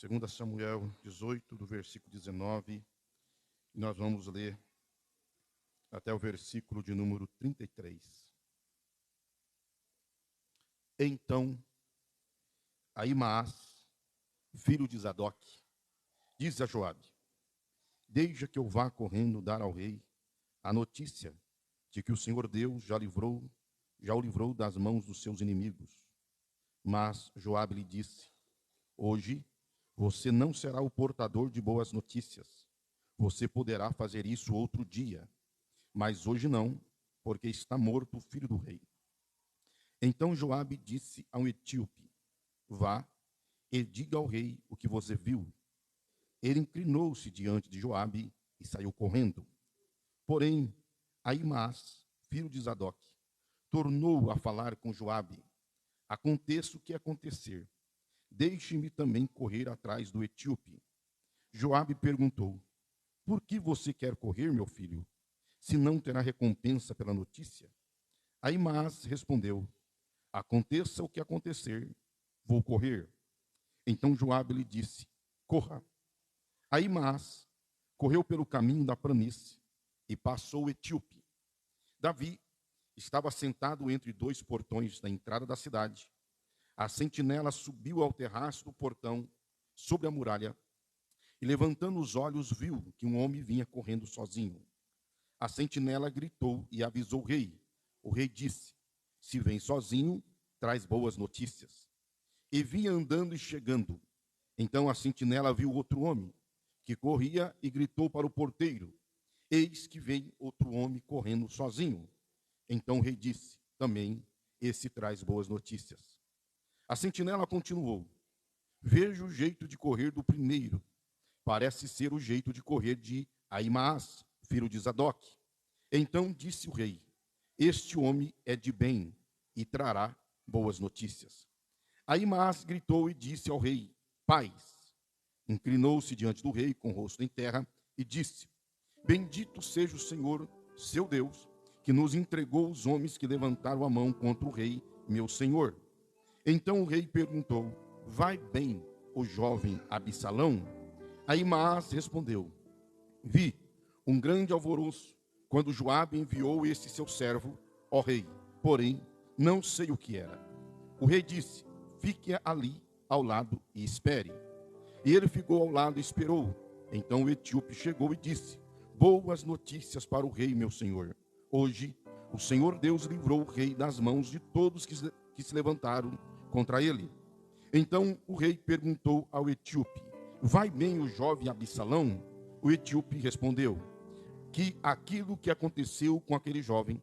2 Samuel 18, do versículo 19, e nós vamos ler até o versículo de número 33. Então, Ahimaás, filho de Zadok, disse a Joabe: deixa que eu vá correndo dar ao rei a notícia de que o Senhor Deus já o livrou das mãos dos seus inimigos. Mas Joabe lhe disse: hoje você não será o portador de boas notícias. Você poderá fazer isso outro dia, mas hoje não, porque está morto o filho do rei. Então Joabe disse ao etíope: vá e diga ao rei o que você viu. Ele inclinou-se diante de Joabe e saiu correndo. Porém, Ahimaás, filho de Zadok, tornou a falar com Joabe: aconteça o que acontecer, deixe-me também correr atrás do etíope. Joabe perguntou: por que você quer correr, meu filho, se não terá recompensa pela notícia? Ahimaás respondeu: aconteça o que acontecer, vou correr. Então Joabe lhe disse: corra. Ahimaás correu pelo caminho da planície e passou o etíope. Davi estava sentado entre dois portões da entrada da cidade. A sentinela subiu ao terraço do portão, sobre a muralha, e levantando os olhos viu que um homem vinha correndo sozinho. A sentinela gritou e avisou o rei. O rei disse: se vem sozinho, traz boas notícias. E vinha andando e chegando. Então a sentinela viu outro homem, que corria, e gritou para o porteiro: eis que vem outro homem correndo sozinho. Então o rei disse: também esse traz boas notícias. A sentinela continuou: vejo o jeito de correr do primeiro. Parece ser o jeito de correr de Ahimaás, filho de Zadok. Então disse o rei: este homem é de bem e trará boas notícias. Ahimaás gritou e disse ao rei: paz. Inclinou-se diante do rei com o rosto em terra e disse: bendito seja o Senhor, seu Deus, que nos entregou os homens que levantaram a mão contra o rei, meu senhor. Então o rei perguntou: vai bem o jovem Absalão? Ahimaás respondeu: vi um grande alvoroço quando Joabe enviou esse seu servo, ó rei, porém não sei o que era. O rei disse: fique ali ao lado e espere. E ele ficou ao lado e esperou. Então o etíope chegou e disse: boas notícias para o rei, meu senhor. Hoje o Senhor Deus livrou o rei das mãos de todos que se levantaram contra ele. Então o rei perguntou ao etíope: vai bem o jovem Absalão? O etíope respondeu: que aquilo que aconteceu com aquele jovem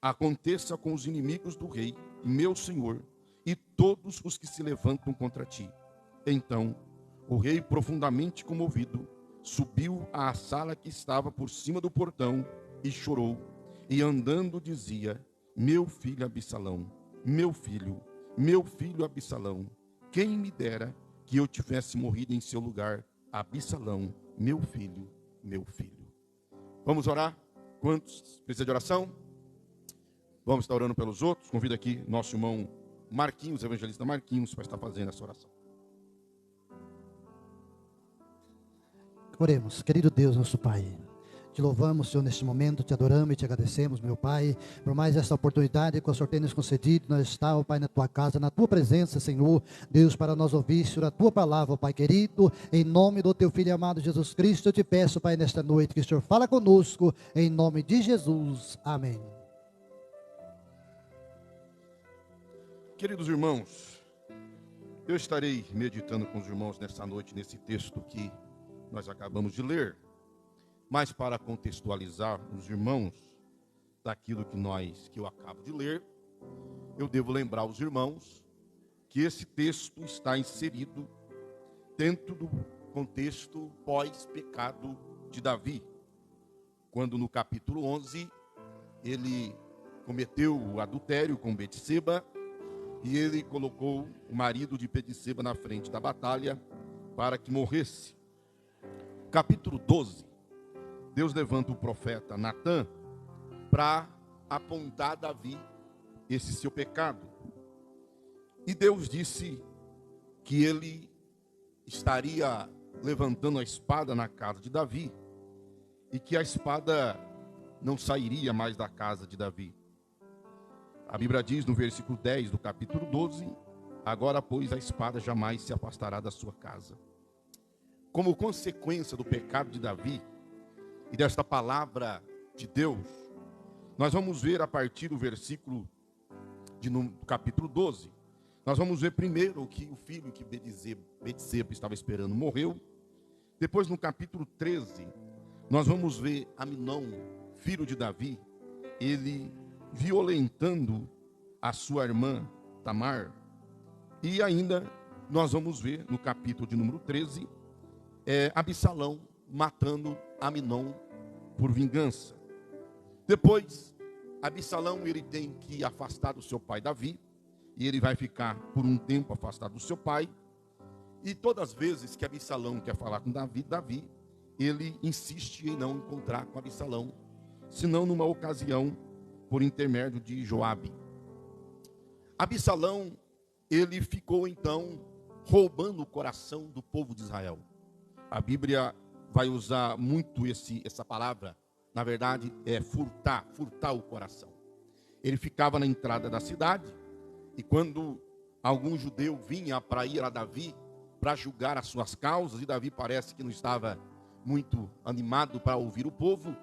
aconteça com os inimigos do rei, meu senhor, e todos os que se levantam contra ti. Então o rei, profundamente comovido, subiu à sala que estava por cima do portão e chorou, e andando dizia: meu filho Absalão, meu filho Absalão, quem me dera que eu tivesse morrido em seu lugar, Absalão, meu filho, meu filho. Vamos orar? Quantos precisam de oração? Vamos estar orando pelos outros. Convido aqui nosso irmão Marquinhos, evangelista Marquinhos, para estar fazendo essa oração. Oremos. Querido Deus, nosso Pai, te louvamos, Senhor, neste momento, te adoramos e te agradecemos, meu Pai, por mais esta oportunidade que o Senhor tem nos concedido. Nós estamos, Pai, na tua casa, na tua presença, Senhor, Deus, para nós ouvir, Senhor, a tua palavra, Pai querido, em nome do teu Filho amado Jesus Cristo, eu te peço, Pai, nesta noite, que o Senhor fala conosco, em nome de Jesus, amém. Queridos irmãos, eu estarei meditando com os irmãos nessa noite, nesse texto que nós acabamos de ler, mas para contextualizar os irmãos daquilo que eu acabo de ler, eu devo lembrar os irmãos que esse texto está inserido dentro do contexto pós-pecado de Davi, quando no capítulo 11 ele cometeu o adultério com Betseba e ele colocou o marido de Betseba na frente da batalha para que morresse. Capítulo 12, Deus levanta o profeta Natã para apontar a Davi esse seu pecado. E Deus disse que ele estaria levantando a espada na casa de Davi, e que a espada não sairia mais da casa de Davi. A Bíblia diz no versículo 10 do capítulo 12: agora, pois, a espada jamais se afastará da sua casa. Como consequência do pecado de Davi e desta palavra de Deus, nós vamos ver a partir do versículo do capítulo 12, nós vamos ver primeiro que o filho que Betseba estava esperando morreu. Depois, no capítulo 13, nós vamos ver Aminon, filho de Davi, ele violentando a sua irmã Tamar. E ainda nós vamos ver no capítulo de número 13, Absalão matando Aminon por vingança. Depois, Absalão ele tem que afastar do seu pai Davi, e ele vai ficar por um tempo afastado do seu pai. E todas as vezes que Absalão quer falar com Davi, ele insiste em não encontrar com Absalão, senão numa ocasião por intermédio de Joabe. Absalão, ele ficou então roubando o coração do povo de Israel. A Bíblia vai usar muito essa palavra, na verdade é furtar o coração. Ele ficava na entrada da cidade, e quando algum judeu vinha para ir a Davi, para julgar as suas causas, e Davi parece que não estava muito animado para ouvir o povo,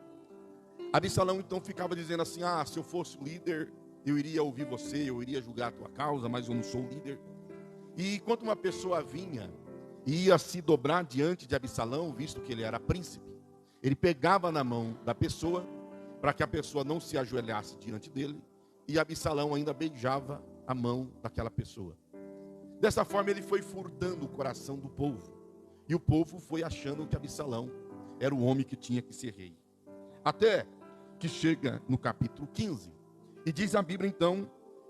Absalão então ficava dizendo assim: se eu fosse o líder, eu iria ouvir você, eu iria julgar a tua causa, mas eu não sou o líder. E quando uma pessoa vinha e ia se dobrar diante de Absalão, visto que ele era príncipe, ele pegava na mão da pessoa, para que a pessoa não se ajoelhasse diante dele, e Absalão ainda beijava a mão daquela pessoa. Dessa forma ele foi furtando o coração do povo, e o povo foi achando que Absalão era o homem que tinha que ser rei. Até que chega no capítulo 15, e diz a Bíblia então,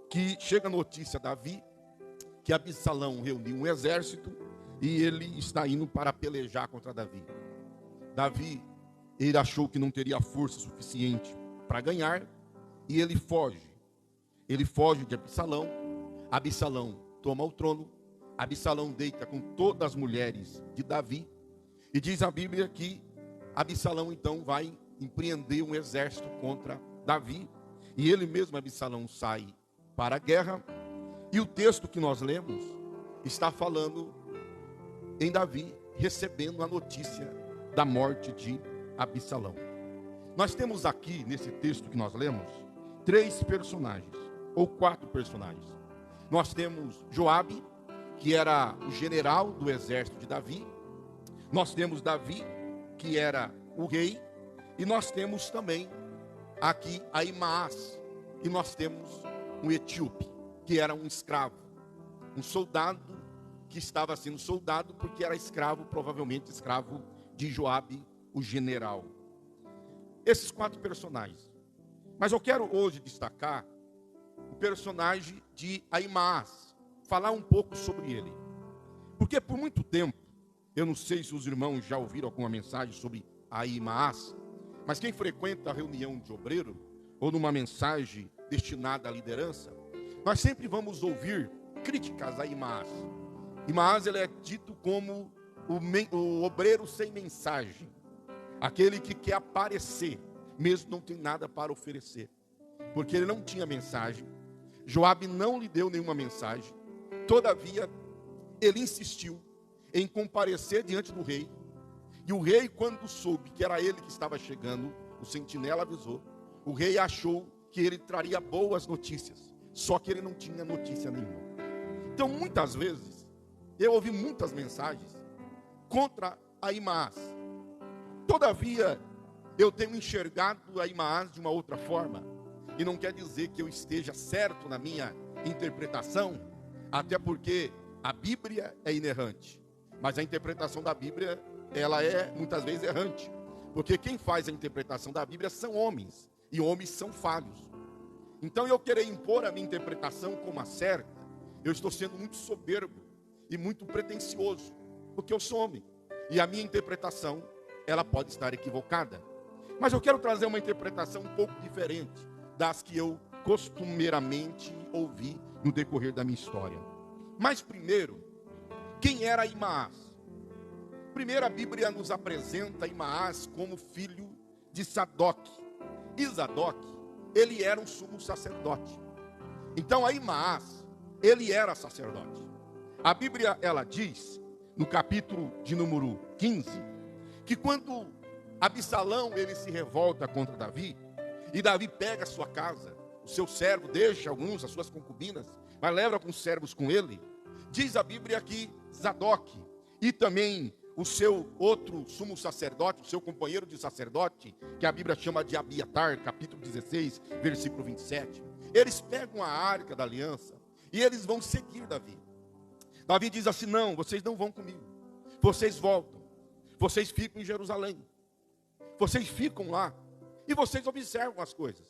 que chega a notícia a Davi, que Absalão reuniu um exército, e ele está indo para pelejar contra Davi. Davi, ele achou que não teria força suficiente para ganhar, e ele foge. Ele foge de Absalão. Absalão toma o trono. Absalão deita com todas as mulheres de Davi. E diz a Bíblia que Absalão então vai empreender um exército contra Davi. E ele mesmo, Absalão, sai para a guerra. E o texto que nós lemos está falando em Davi recebendo a notícia da morte de Absalão. Nós temos aqui, nesse texto que nós lemos, 3 personagens, ou 4 personagens. Nós temos Joabe, que era o general do exército de Davi. Nós temos Davi, que era o rei. E nós temos também aqui Ahimaás. E nós temos um etíope, que era um escravo. Um soldado que estava sendo soldado porque era escravo, provavelmente escravo de Joabe, o general. Esses 4 personagens. Mas eu quero hoje destacar o personagem de Ahimaás, falar um pouco sobre ele. Porque por muito tempo, eu não sei se os irmãos já ouviram alguma mensagem sobre Ahimaás, mas quem frequenta a reunião de obreiro, ou numa mensagem destinada à liderança, nós sempre vamos ouvir críticas a Ahimaás. Ahimaás, ele é dito como o obreiro sem mensagem, aquele que quer aparecer, mesmo não tem nada para oferecer, porque ele não tinha mensagem. Joabe não lhe deu nenhuma mensagem. Todavia, ele insistiu em comparecer diante do rei. E o rei, quando soube que era ele que estava chegando, o sentinela avisou, o rei achou que ele traria boas notícias, só que ele não tinha notícia nenhuma. Então, muitas vezes, eu ouvi muitas mensagens contra Ahimaás. Todavia, eu tenho enxergado Ahimaás de uma outra forma. E não quer dizer que eu esteja certo na minha interpretação, até porque a Bíblia é inerrante. Mas a interpretação da Bíblia, ela é muitas vezes errante. Porque quem faz a interpretação da Bíblia são homens, e homens são falhos. Então eu querer impor a minha interpretação como a certa, eu estou sendo muito soberbo e muito pretensioso, porque eu sou homem. E a minha interpretação, ela pode estar equivocada. Mas eu quero trazer uma interpretação um pouco diferente das que eu costumeiramente ouvi no decorrer da minha história. Mas primeiro, quem era Ahimaás? Primeiro, a Bíblia nos apresenta Ahimaás como filho de Sadoque. E Sadoque, ele era um sumo sacerdote. Então Ahimaás, ele era sacerdote. A Bíblia, ela diz, no capítulo de número 15, que quando Absalão, ele se revolta contra Davi, e Davi pega a sua casa, o seu servo, deixa alguns, as suas concubinas, mas leva alguns servos com ele. Diz a Bíblia que Sadoque e também o seu outro sumo sacerdote, o seu companheiro de sacerdote, que a Bíblia chama de Abiatar, capítulo 16, versículo 27. Eles pegam a arca da aliança e eles vão seguir Davi. Davi diz assim: não, vocês não vão comigo. Vocês voltam. Vocês ficam em Jerusalém. Vocês ficam lá e vocês observam as coisas.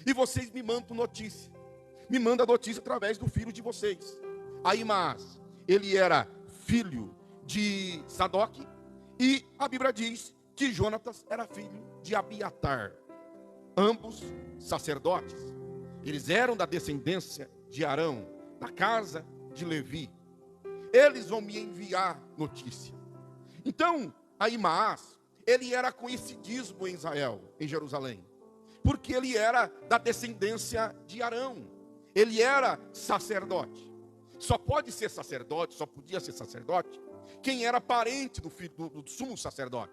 E vocês me mandam notícia. Me mandam a notícia através do filho de vocês. Ahimaás, ele era filho de Sadoque, e a Bíblia diz que Jonatas era filho de Abiatar, ambos sacerdotes. Eles eram da descendência de Arão, da casa de Levi. Eles vão me enviar notícia. Então, Ahimaás, ele era conhecidíssimo em Israel, em Jerusalém, porque ele era da descendência de Arão. Ele era sacerdote. Só pode ser sacerdote, só podia ser sacerdote quem era parente do filho do sumo sacerdote.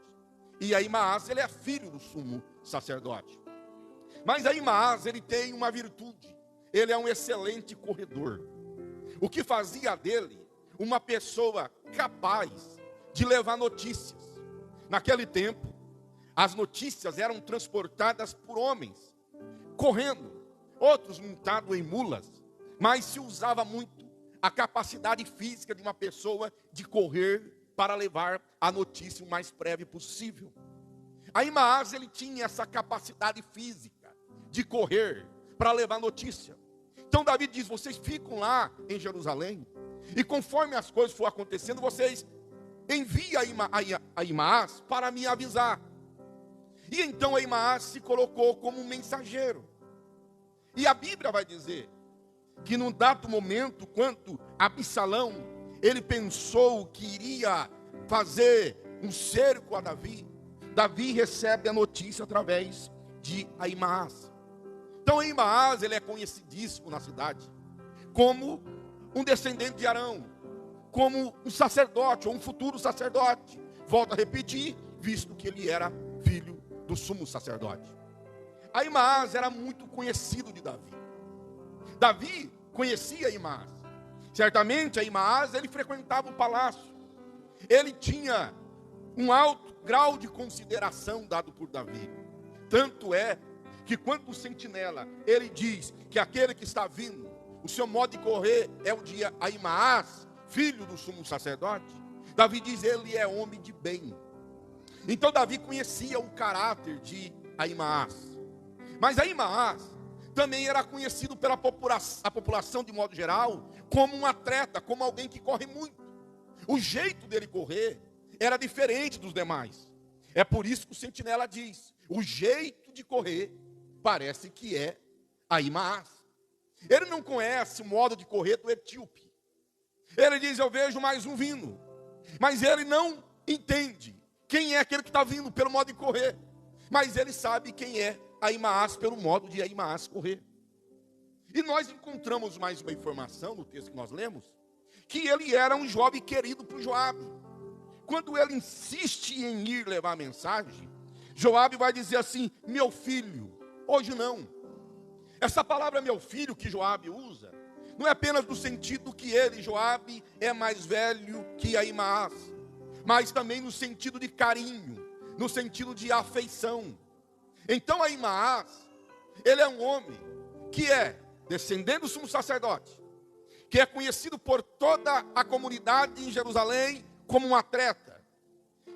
E Ahimaás, ele é filho do sumo sacerdote. Mas Ahimaás, ele tem uma virtude. Ele é um excelente corredor. O que fazia dele uma pessoa capaz de levar notícias. Naquele tempo, as notícias eram transportadas por homens, correndo, outros montados em mulas, mas se usava muito a capacidade física de uma pessoa de correr para levar a notícia o mais breve possível. Ahimaás, ele tinha essa capacidade física de correr para levar notícia. Então Davi diz: vocês ficam lá em Jerusalém, e conforme as coisas for acontecendo, vocês enviam Ahimaás para me avisar. E então Ahimaás se colocou como um mensageiro. E a Bíblia vai dizer que num dado momento, quando Absalão, ele pensou que iria fazer um cerco a Davi, Davi recebe a notícia através de Ahimaás. Então Ahimaás, ele é conhecidíssimo na cidade como um descendente de Arão, como um sacerdote, ou um futuro sacerdote. Volto a repetir, visto que ele era filho do sumo sacerdote. Ahimaás era muito conhecido de Davi. Davi conhecia Ahimaás. Certamente Ahimaás, ele frequentava o palácio. Ele tinha um alto grau de consideração dado por Davi. Tanto é que quando o sentinela, ele diz que aquele que está vindo, o seu modo de correr é o de Ahimaás, filho do sumo sacerdote, Davi diz: ele é homem de bem. Então Davi conhecia o caráter de Ahimaás. Mas Ahimaás também era conhecido pela população de modo geral como um atleta, como alguém que corre muito. O jeito dele correr era diferente dos demais. É por isso que o sentinela diz: o jeito de correr parece que é Ahimaás. Ele não conhece o modo de correr do etíope. Ele diz: eu vejo mais um vindo. Mas ele não entende quem é aquele que está vindo pelo modo de correr. Mas ele sabe quem é Ahimaás pelo modo de Ahimaás correr. E nós encontramos mais uma informação no texto que nós lemos, que ele era um jovem querido por Joabe. Quando ele insiste em ir levar a mensagem, Joabe vai dizer assim: meu filho. Hoje não. Essa palavra meu filho que Joabe usa, não é apenas no sentido que ele, Joabe, é mais velho que Ahimaás, mas também no sentido de carinho, no sentido de afeição. Então Ahimaás, ele é um homem que é descendente do sumo sacerdote, que é conhecido por toda a comunidade em Jerusalém como um atleta,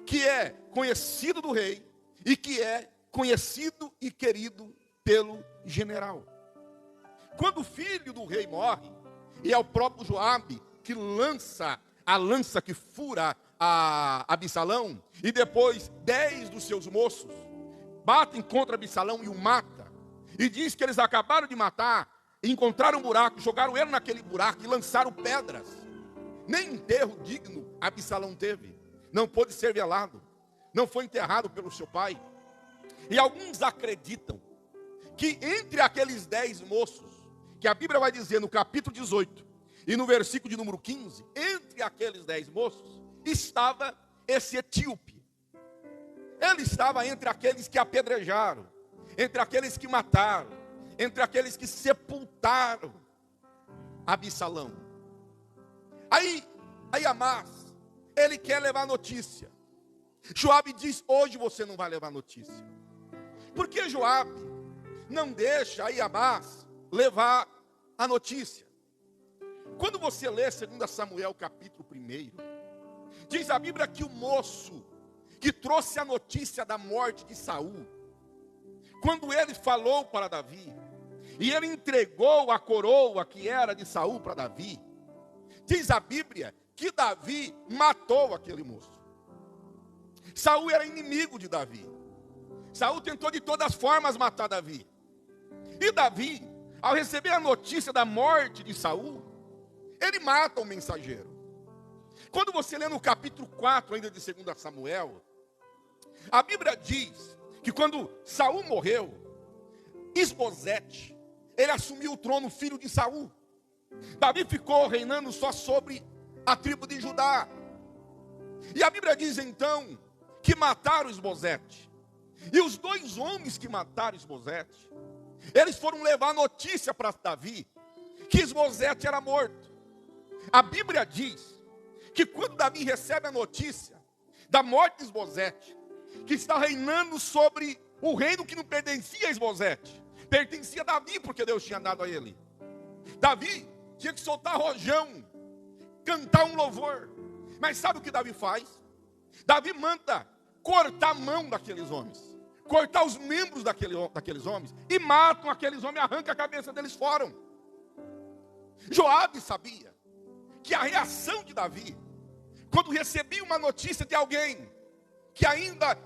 que é conhecido do rei e que é conhecido e querido pelo general. Quando o filho do rei morre, e é o próprio Joabe que lança a lança que fura a Absalão, e depois 10 dos seus moços batem contra Absalão e o mata, e diz que eles acabaram de matar, encontraram um buraco, jogaram ele naquele buraco e lançaram pedras. Nem enterro digno Absalão teve. não pôde ser velado, não foi enterrado pelo seu pai. E alguns acreditam que entre aqueles 10 moços, que a Bíblia vai dizer no capítulo 18 e no versículo de número 15, entre aqueles 10 moços, estava esse etíope. Ele estava entre aqueles que apedrejaram, entre aqueles que mataram, entre aqueles que sepultaram Absalão. Aí Amás, ele quer levar notícia. Joabe diz: hoje você não vai levar notícia. Porque Joabe não deixa aí Amás levar a notícia. Quando você lê 2 Samuel capítulo 1, diz a Bíblia que o moço que trouxe a notícia da morte de Saul, quando ele falou para Davi, e ele entregou a coroa que era de Saul para Davi, diz a Bíblia que Davi matou aquele moço. Saul era inimigo de Davi. Saul tentou de todas as formas matar Davi. E Davi, ao receber a notícia da morte de Saul, ele mata o mensageiro. Quando você lê no capítulo 4 ainda de 2 Samuel, a Bíblia diz que quando Saul morreu, Isbosete, ele assumiu o trono, filho de Saul. Davi ficou reinando só sobre a tribo de Judá. E a Bíblia diz então que mataram Isbosete. E os 2 homens que mataram Isbosete, eles foram levar notícia para Davi que Isbosete era morto. A Bíblia diz que quando Davi recebe a notícia da morte de Isbosete, que está reinando sobre o reino que não pertencia a Isbosete, pertencia a Davi, porque Deus tinha dado a ele. Davi tinha que soltar rojão, cantar um louvor. Mas sabe o que Davi faz? Davi manda cortar a mão daqueles homens, cortar os membros daqueles homens, e matam aqueles homens, arranca a cabeça deles fora. Joabe sabia que a reação de Davi, quando recebia uma notícia de alguém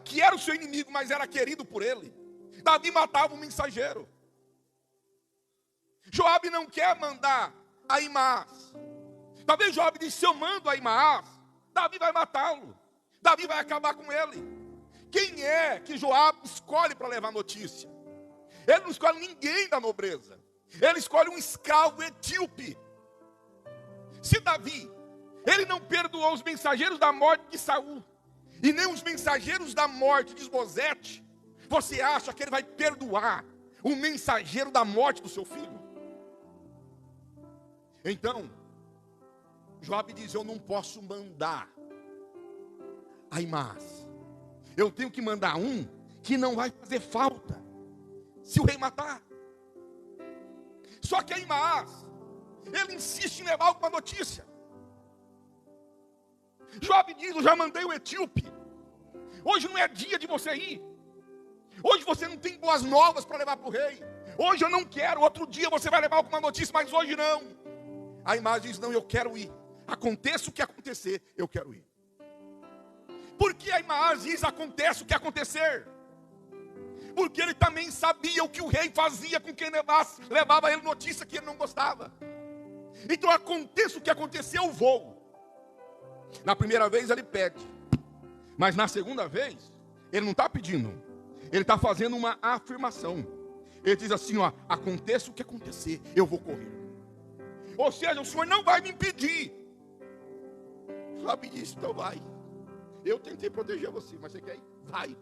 que era o seu inimigo, mas era querido por ele, Davi matava o mensageiro. Joabe não quer mandar Ahimaás. Talvez Joabe disse: se eu mando Ahimaás, Davi vai matá-lo, Davi vai acabar com ele. Quem é que Joabe escolhe para levar notícia? Ele não escolhe ninguém da nobreza, ele escolhe um escravo etíope. Se Davi, ele não perdoou os mensageiros da morte de Saul, e nem os mensageiros da morte de Isbosete, você acha que ele vai perdoar o mensageiro da morte do seu filho? Então, Joabe diz: eu não posso mandar Ahimaás, eu tenho que mandar um que não vai fazer falta se o rei matar. Só que Ahimaás, ele insiste em levar alguma notícia. Joabe diz: eu já mandei o etíope, hoje não é dia de você ir, hoje você não tem boas novas para levar para o rei, hoje eu não quero, outro dia você vai levar alguma notícia, mas hoje não. Ahimaás diz: não, eu quero ir, aconteça o que acontecer, eu quero ir. Por que Ahimaás diz: aconteça o que acontecer? Porque ele também sabia o que o rei fazia com quem levava ele notícia que ele não gostava. Então, aconteça o que acontecer, eu vou. Na primeira vez ele pede, mas na segunda vez ele não está pedindo, ele está fazendo uma afirmação. Ele diz assim: ó, aconteça o que acontecer, eu vou correr. Ou seja, o Senhor não vai me impedir. Joabe disse: então vai. Eu tentei proteger você, mas você quer ir? Vai.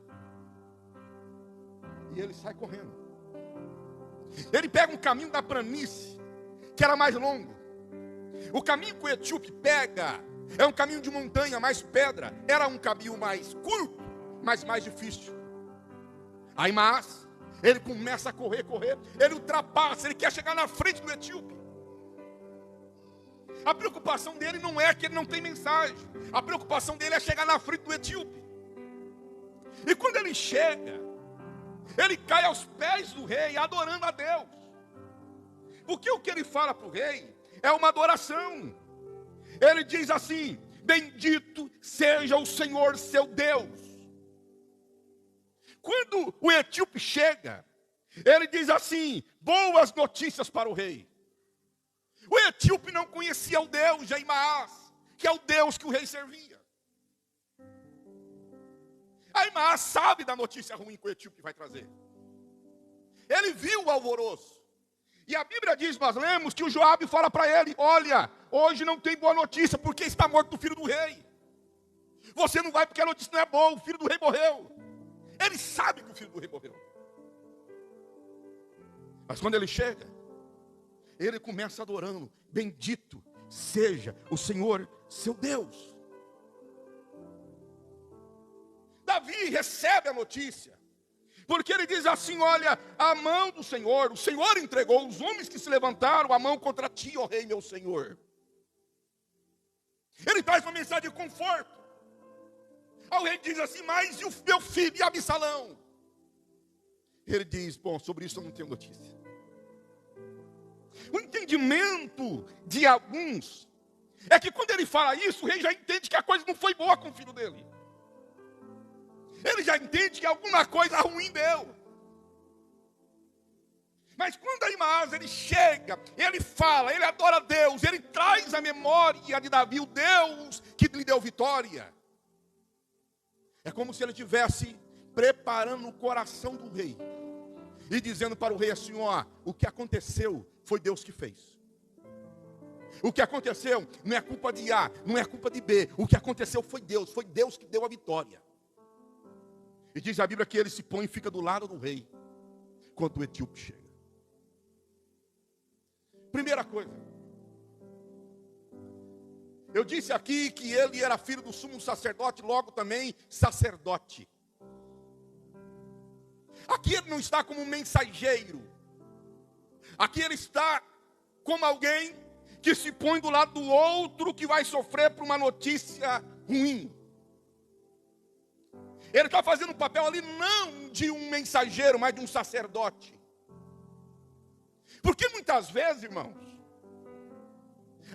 E ele sai correndo. Ele pega um caminho da planície, que era mais longo. O caminho que o etíope pega é um caminho de montanha, mais pedra. Era um caminho mais curto, mas mais difícil. Ahimaás, ele começa a correr, ele ultrapassa, ele quer chegar na frente do etíope. A preocupação dele não é que ele não tem mensagem, a preocupação dele é chegar na frente do etíope. E quando ele chega, ele cai aos pés do rei, adorando a Deus. Porque o que ele fala para o rei é uma adoração. Ele diz assim: bendito seja o Senhor seu Deus. Quando o etíope chega, ele diz assim: boas notícias para o rei. O etíope não conhecia o Deus de Ahimaás, que é o Deus que o rei servia. Ahimaaz sabe da notícia ruim que o etíope vai trazer. Ele viu o alvoroço. E a Bíblia diz, nós lemos, que o Joabe fala para ele: olha, hoje não tem boa notícia, porque está morto o filho do rei. Você não vai porque a notícia não é boa, o filho do rei morreu. Ele sabe que o filho do rei morreu. Mas quando ele chega, ele começa adorando: bendito seja o Senhor, seu Deus. Davi recebe a notícia, porque ele diz assim: olha, a mão do Senhor, o Senhor entregou os homens que se levantaram a mão contra ti, ó rei meu Senhor. Ele traz uma mensagem de conforto. Aí o rei diz assim: mas e o meu filho e Absalão? Ele diz: bom, sobre isso eu não tenho notícia. O entendimento de alguns é que quando ele fala isso, o rei já entende que a coisa não foi boa com o filho dele. Ele já entende que alguma coisa ruim deu. Mas quando Ahimaaz ele chega, ele fala, ele adora a Deus, ele traz à memória de Davi o Deus que lhe deu vitória. É como se ele estivesse preparando o coração do rei e dizendo para o rei assim: ó, o que aconteceu foi Deus que fez. O que aconteceu não é culpa de A, não é culpa de B. O que aconteceu foi Deus que deu a vitória. E diz a Bíblia que ele se põe e fica do lado do rei, quando o etíope chega. Primeira coisa, eu disse aqui que ele era filho do sumo sacerdote, logo também sacerdote. Aqui ele não está como um mensageiro. Aqui ele está como alguém que se põe do lado do outro que vai sofrer por uma notícia ruim. Ele está fazendo um papel ali não de um mensageiro, mas de um sacerdote. Porque muitas vezes, irmãos,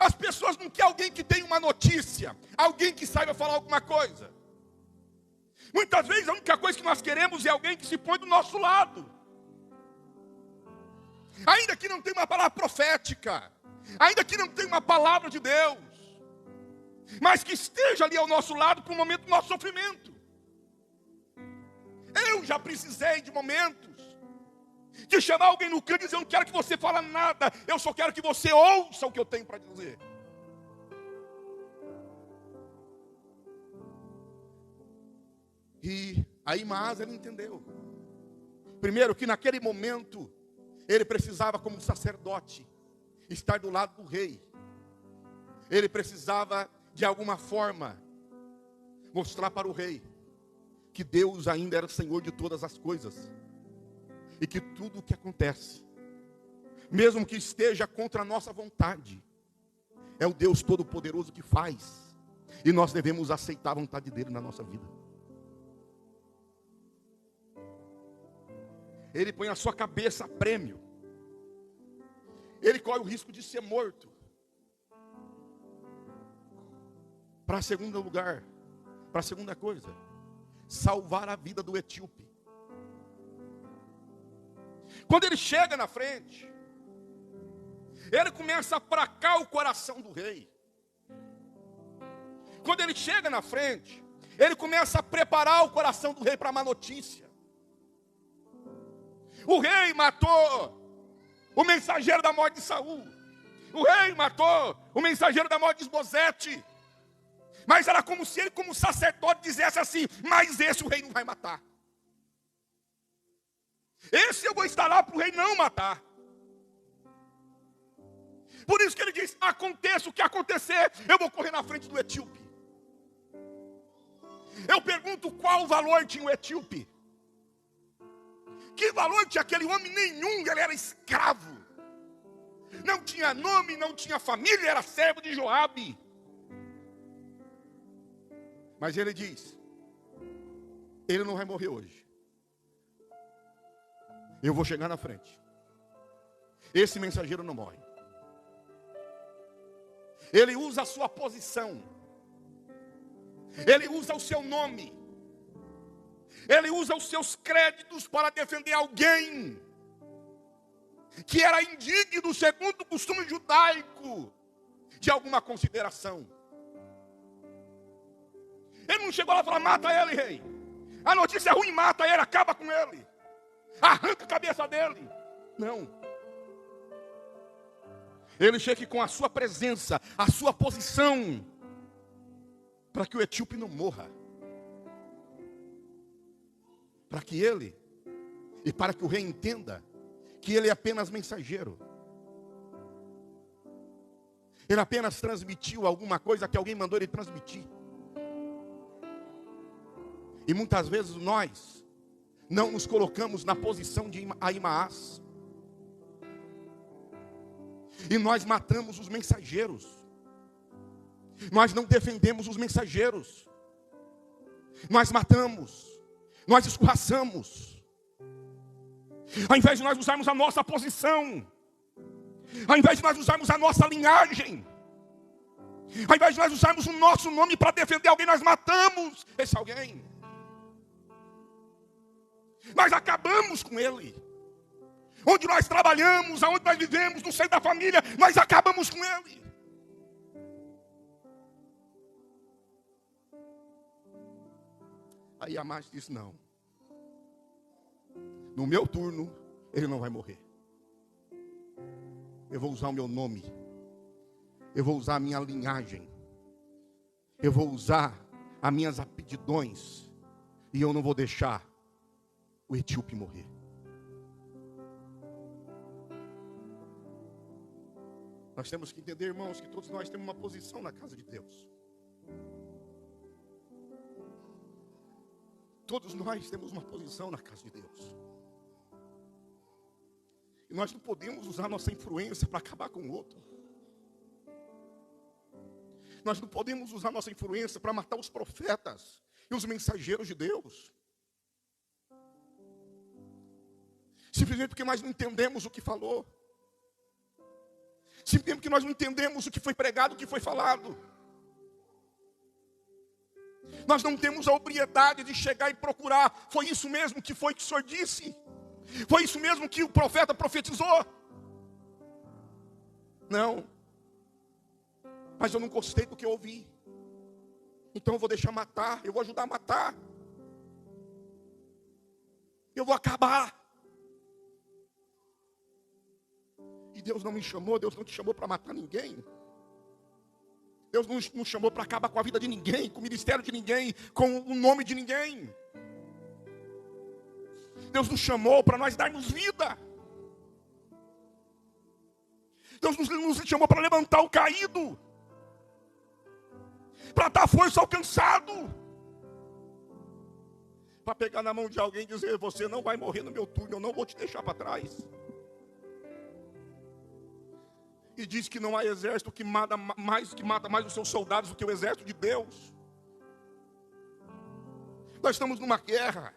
as pessoas não querem alguém que tenha uma notícia, alguém que saiba falar alguma coisa. Muitas vezes a única coisa que nós queremos é alguém que se põe do nosso lado. Ainda que não tenha uma palavra profética, ainda que não tenha uma palavra de Deus, mas que esteja ali ao nosso lado para o momento do nosso sofrimento. Eu já precisei de momentos de chamar alguém no canto e dizer: eu não quero que você fale nada, eu só quero que você ouça o que eu tenho para dizer. E Ahimaaz ele entendeu. Primeiro, que naquele momento ele precisava, como sacerdote, estar do lado do rei. Ele precisava, de alguma forma, mostrar para o rei que Deus ainda era Senhor de todas as coisas. E que tudo o que acontece, mesmo que esteja contra a nossa vontade, é o Deus Todo-Poderoso que faz. E nós devemos aceitar a vontade dele na nossa vida. Ele põe a sua cabeça a prêmio. Ele corre o risco de ser morto. Para segundo lugar, para a segunda coisa, salvar a vida do etíope. Quando ele chega na frente, ele começa a aplacar o coração do rei. Quando ele chega na frente, ele começa a preparar o coração do rei para uma notícia. O rei matou o mensageiro da morte de Saul. O rei matou o mensageiro da morte de Esbozete. Mas era como se ele, como sacerdote, dissesse assim: mas esse o rei não vai matar. Esse eu vou estar lá para o rei não matar. Por isso que ele diz: aconteça o que acontecer, eu vou correr na frente do etíope. Eu pergunto, qual valor tinha o etíope? Que valor tinha aquele homem? Nenhum, ele era escravo. Não tinha nome, não tinha família, era servo de Joabe. Mas ele diz: ele não vai morrer hoje. Eu vou chegar na frente. Esse mensageiro não morre. Ele usa a sua posição. Ele usa o seu nome. Ele usa os seus créditos para defender alguém que era indigno, segundo o costume judaico, de alguma consideração. Ele não chegou lá e falou: mata ele, rei. A notícia ruim mata ele, acaba com ele. Arranca a cabeça dele. Não. Ele chega com a sua presença, a sua posição, para que o etíope não morra. Para que ele, e para que o rei entenda, que ele é apenas mensageiro. Ele apenas transmitiu alguma coisa que alguém mandou ele transmitir. E muitas vezes nós não nos colocamos na posição de Ahimaás. E nós matamos os mensageiros. Nós não defendemos os mensageiros. Nós matamos. Nós escorraçamos. Ao invés de nós usarmos a nossa posição, ao invés de nós usarmos a nossa linhagem, ao invés de nós usarmos o nosso nome para defender alguém, nós matamos esse alguém. Nós acabamos com ele. Onde nós trabalhamos, aonde nós vivemos, no seio da família, nós acabamos com ele. Aí Amás disse, não. No meu turno, ele não vai morrer. Eu vou usar o meu nome. Eu vou usar a minha linhagem. Eu vou usar as minhas aptidões. E eu não vou deixar o etíope morrer. Nós temos que entender, irmãos, que todos nós temos uma posição na casa de Deus. Todos nós temos uma posição na casa de Deus. E nós não podemos usar nossa influência para acabar com o outro. Nós não podemos usar nossa influência para matar os profetas e os mensageiros de Deus. Simplesmente porque nós não entendemos o que falou. Simplesmente porque nós não entendemos o que foi pregado, o que foi falado. Nós não temos a obriedade de chegar e procurar. Foi isso mesmo que foi que o Senhor disse? Foi isso mesmo que o profeta profetizou? Não. Mas eu não gostei do que eu ouvi. Então eu vou deixar matar. Eu vou ajudar a matar. Eu vou acabar. E Deus não me chamou, Deus não te chamou para matar ninguém. Deus não nos chamou para acabar com a vida de ninguém, com o ministério de ninguém, com o nome de ninguém. Deus nos chamou para nós darmos vida. Deus nos chamou para levantar o caído, para dar força ao cansado, para pegar na mão de alguém e dizer, você não vai morrer no meu turno, eu não vou te deixar para trás. E diz que não há exército que mata mais os seus soldados do que o exército de Deus. Nós estamos numa guerra.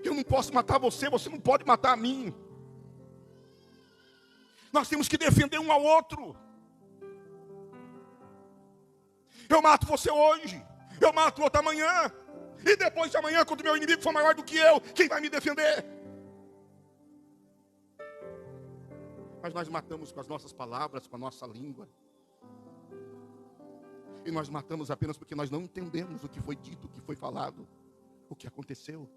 Eu não posso matar você, você não pode matar a mim. Nós temos que defender um ao outro. Eu mato você hoje, eu mato outro amanhã. E depois de amanhã, quando o meu inimigo for maior do que eu, quem vai me defender? Mas nós matamos com as nossas palavras, com a nossa língua. E nós matamos apenas porque nós não entendemos o que foi dito, o que foi falado, o que aconteceu.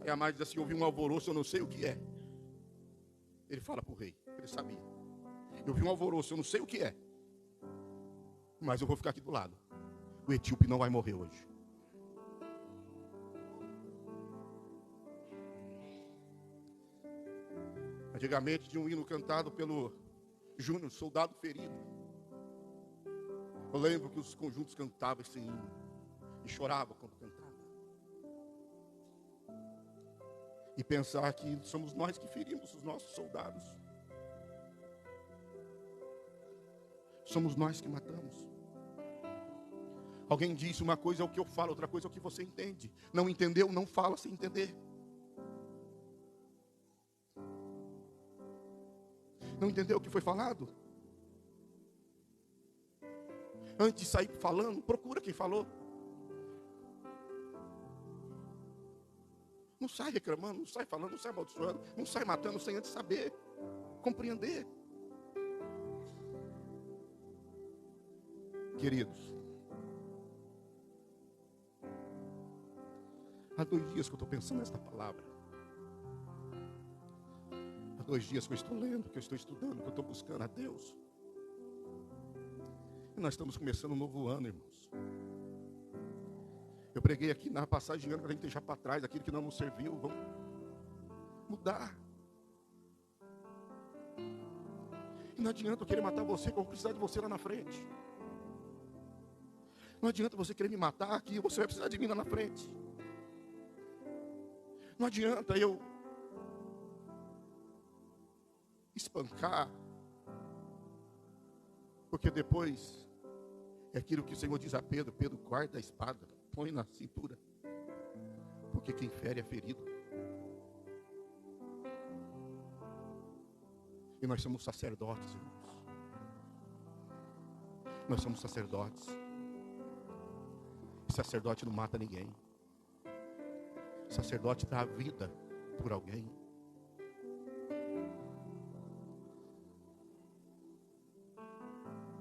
Aí Amás diz assim, eu ouvi um alvoroço, eu não sei o que é. Ele fala para o rei, ele sabia. Eu vi um alvoroço, eu não sei o que é. Mas eu vou ficar aqui do lado. O etíope não vai morrer hoje. Antigamente tinha um hino cantado pelo Júnior, Soldado Ferido. Eu lembro que os conjuntos cantavam esse hino e choravam quando cantavam. E pensar que somos nós que ferimos os nossos soldados. Somos nós que matamos. Alguém disse, uma coisa é o que eu falo, outra coisa é o que você entende. Não entendeu, não fala sem entender. Não entendeu o que foi falado? Antes de sair falando, procura quem falou. Não sai reclamando, não sai falando, não sai amaldiçoando, não sai matando sem antes saber, compreender. Queridos, há 2 dias que eu estou pensando nesta palavra. Há 2 dias que eu estou lendo, que eu estou estudando, que eu estou buscando a Deus. E nós estamos começando um novo ano, irmãos. Eu preguei aqui na passagem de ano para a gente deixar para trás aquilo que não nos serviu. Vamos mudar. E não adianta eu querer matar você, que eu vou precisar de você lá na frente. Não adianta você querer me matar aqui, você vai precisar de mim lá na frente. Não adianta eu espancar, porque depois é aquilo que o Senhor diz a Pedro: Pedro, guarda a espada, põe na cintura, porque quem fere é ferido. E nós somos sacerdotes, irmãos. Nós somos sacerdotes. E sacerdote não mata ninguém. Sacerdote dá a vida por alguém.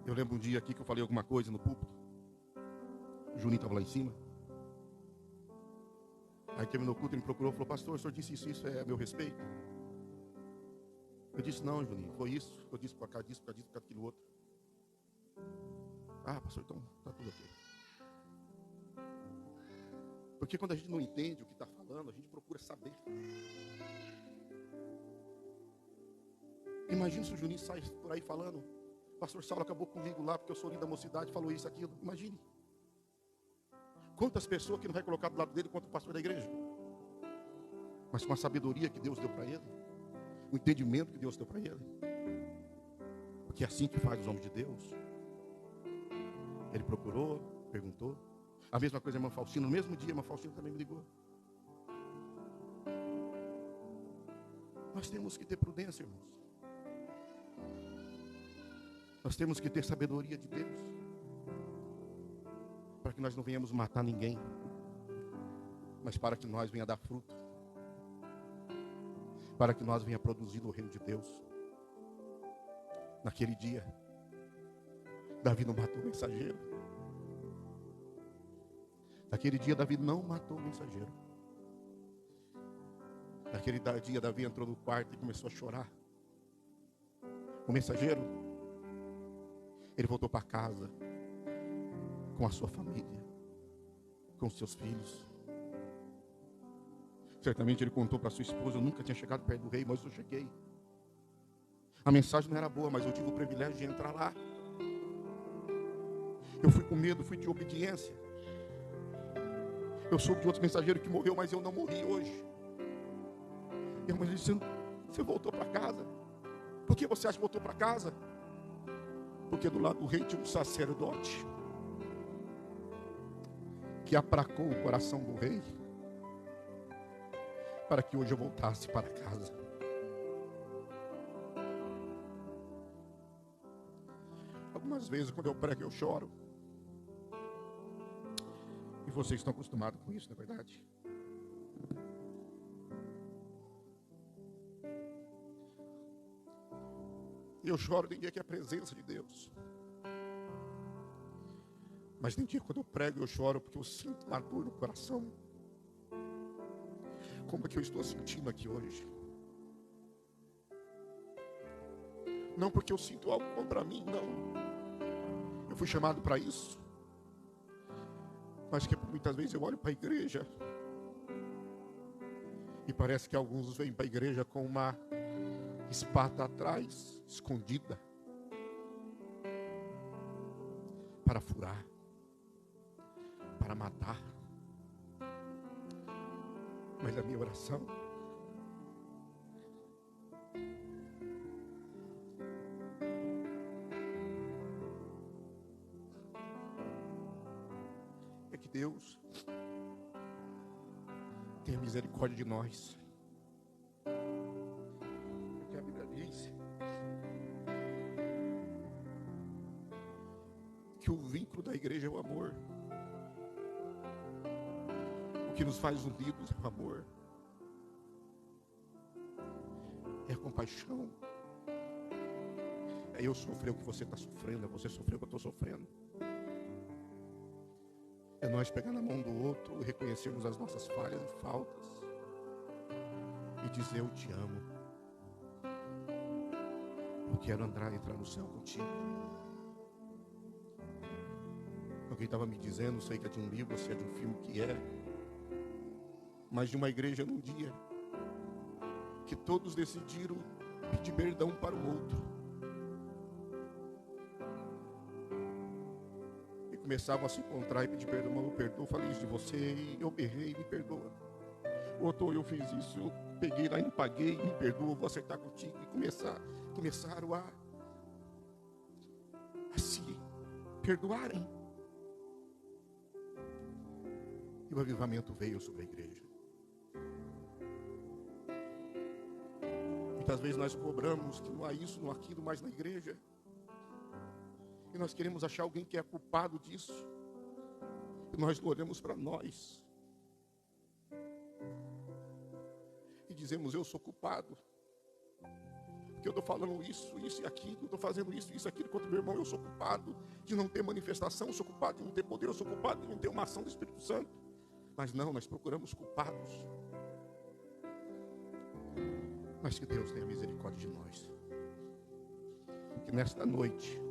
Eu lembro um dia aqui que eu falei alguma coisa no púlpito. O Juninho estava lá em cima. Aí terminou o culto, ele me procurou e falou: pastor, o senhor disse isso é a meu respeito? Eu disse: não, Juninho, foi isso. Eu disse para cá, disse para disso, para aquilo outro. Ah, pastor, então está tudo ok. Porque quando a gente não entende o que está falando, a gente procura saber. Imagina se o Juninho sai por aí falando: pastor Saulo acabou comigo lá porque eu sou líder da mocidade, falou isso, aquilo. Imagine. Quantas pessoas que não vai colocar do lado dele quanto o pastor da igreja. Mas com a sabedoria que Deus deu para ele, o entendimento que Deus deu para ele. Porque é assim que faz os homens de Deus. Ele procurou, perguntou. A mesma coisa a irmã Faustina. No mesmo dia a irmã Faustina também me ligou. Nós temos que ter prudência, irmãos. Nós temos que ter sabedoria de Deus, para que nós não venhamos matar ninguém, mas para que nós venha dar fruto, para que nós venha produzir no reino de Deus. Naquele dia, Davi não matou o mensageiro. Naquele dia, Davi não matou o mensageiro. Naquele dia, Davi entrou no quarto e começou a chorar. O mensageiro, ele voltou para casa com a sua família, com os seus filhos. Certamente ele contou para sua esposa: eu nunca tinha chegado perto do rei, mas eu cheguei. A mensagem não era boa, mas eu tive o privilégio de entrar lá. Eu fui com medo, fui de obediência. Eu soube de outro mensageiro que morreu, mas eu não morri hoje. E a mãe disse: você voltou para casa? Por que você acha que voltou para casa? Porque do lado do rei tinha um sacerdote que aplacou o coração do rei, para que hoje eu voltasse para casa. Algumas vezes quando eu prego eu choro. E vocês estão acostumados com isso, não é verdade? Eu choro tem dia que é a presença de Deus. Mas tem dia quando eu prego eu choro porque eu sinto uma dor no coração. Como é que eu estou sentindo aqui hoje? Não porque eu sinto algo contra mim, não. Eu fui chamado para isso. Mas que muitas vezes eu olho para a igreja e parece que alguns vêm para a igreja com uma espada atrás, escondida, para furar, para matar. Mas a minha oração é que Deus tenha misericórdia de nós. Porque a Bíblia diz que o vínculo da igreja é o amor. O que nos faz unidos é o amor, é a compaixão. É eu sofrer o que você está sofrendo, é você sofrer o que eu estou sofrendo. É nós pegar na mão do outro, reconhecermos as nossas falhas e faltas e dizer: eu te amo, eu quero entrar no céu contigo. Alguém estava me dizendo, não sei que é de um livro, se é de um filme, que é, mas de uma igreja num dia que todos decidiram pedir perdão para o outro e começavam a se encontrar e pedir perdão. Eu perdoo, falei isso de você e eu errei, me perdoa. Outro, eu fiz isso, eu peguei lá e não paguei, me perdoa, vou acertar contigo. E começaram a se perdoarem. E o avivamento veio sobre a igreja. Muitas vezes nós cobramos que não há isso, não há aquilo mais na igreja. E nós queremos achar alguém que é culpado disso. E nós não olhamos para nós. E dizemos: eu sou culpado. Porque eu estou falando isso e aquilo. Eu estou fazendo isso e aquilo contra o meu irmão. Eu sou culpado de não ter manifestação. Eu sou culpado de não ter poder. Eu sou culpado de não ter uma ação do Espírito Santo. Mas não, nós procuramos culpados. Mas que Deus tenha misericórdia de nós. Que nesta noite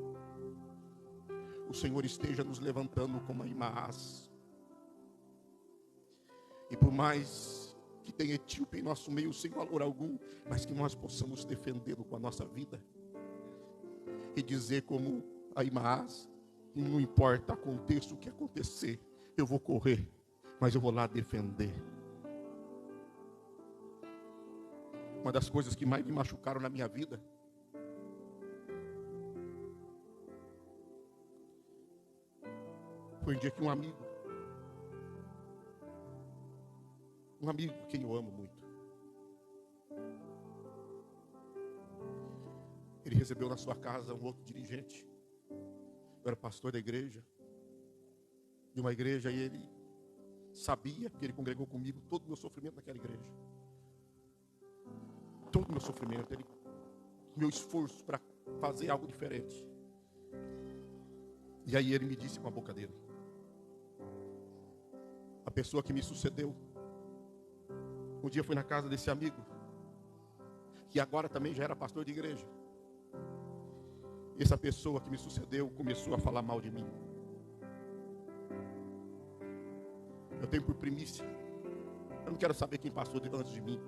o Senhor esteja nos levantando como Ahimaás. E por mais que tenha etíope em nosso meio sem valor algum, mas que nós possamos defendê-lo com a nossa vida. E dizer como Ahimaás: não importa, aconteça o que acontecer, eu vou correr, mas eu vou lá defender. Uma das coisas que mais me machucaram na minha vida foi um dia que um amigo quem eu amo muito, ele recebeu na sua casa um outro dirigente. Eu era pastor da igreja, de uma igreja, e ele sabia, que ele congregou comigo, todo o meu sofrimento naquela igreja. Todo o meu sofrimento, meu esforço para fazer algo diferente. E aí ele me disse com a boca dele: a pessoa que me sucedeu, um dia fui na casa desse amigo, que agora também já era pastor de igreja. Essa pessoa que me sucedeu começou a falar mal de mim. Eu tenho por primícia, eu não quero saber quem passou antes de mim,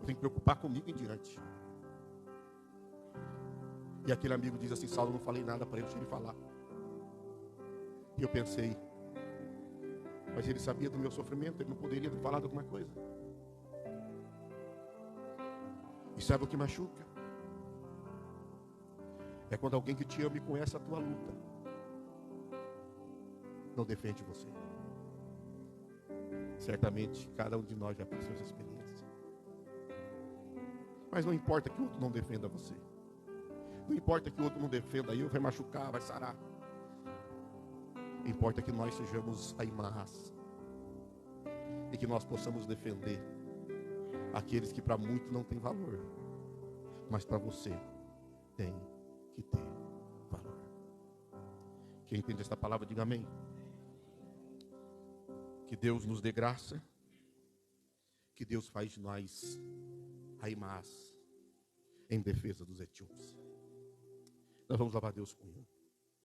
eu tenho que preocupar comigo em diante. E aquele amigo diz assim: Saulo, eu não falei nada para ele, deixa ele falar. E eu pensei: mas ele sabia do meu sofrimento, ele não poderia ter falado alguma coisa. E sabe o que machuca? É quando alguém que te ama e conhece a tua luta não defende você. Certamente cada um de nós já passou essa experiência. Mas não importa que o outro não defenda você. Não importa que o outro não defenda eu, vai machucar, vai sarar. Importa que nós sejamos Ahimaás e que nós possamos defender aqueles que para muitos não têm valor, mas para você tem que ter valor. Quem entende esta palavra, diga amém. Que Deus nos dê graça, que Deus faz de nós Ahimaás em defesa dos etíopes. Nós vamos louvar Deus com ele.